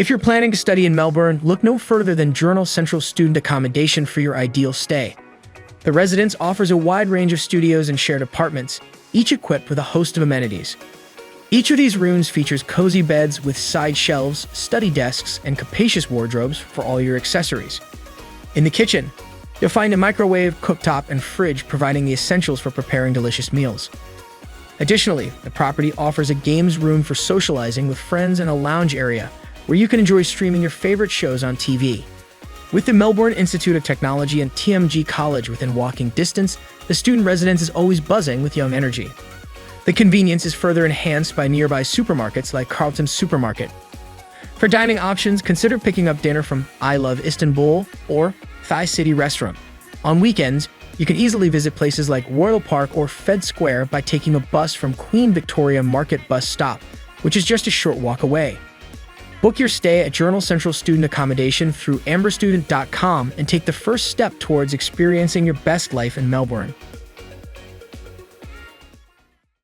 If you're planning to study in Melbourne, look no further than Central Student Accommodation for your ideal stay. The residence offers a wide range of studios and shared apartments, each equipped with a host of amenities. Each of these rooms features cozy beds with side shelves, study desks, and capacious wardrobes for all your accessories. In the kitchen, you'll find a microwave, cooktop, and fridge providing the essentials for preparing delicious meals. Additionally, the property offers a games room for socializing with friends and a lounge area where you can enjoy streaming your favorite shows on TV. With the Melbourne Institute of Technology and TMG College within walking distance, the student residence is always buzzing with young energy. The convenience is further enhanced by nearby supermarkets like Carlton Supermarket. For dining options, consider picking up dinner from I Love Istanbul or Thai City Restaurant. On weekends, you can easily visit places like Royal Park or Fed Square by taking a bus from Queen Victoria Market bus stop, which is just a short walk away. Book your stay at Central Student Accommodation through amberstudent.com and take the first step towards experiencing your best life in Melbourne.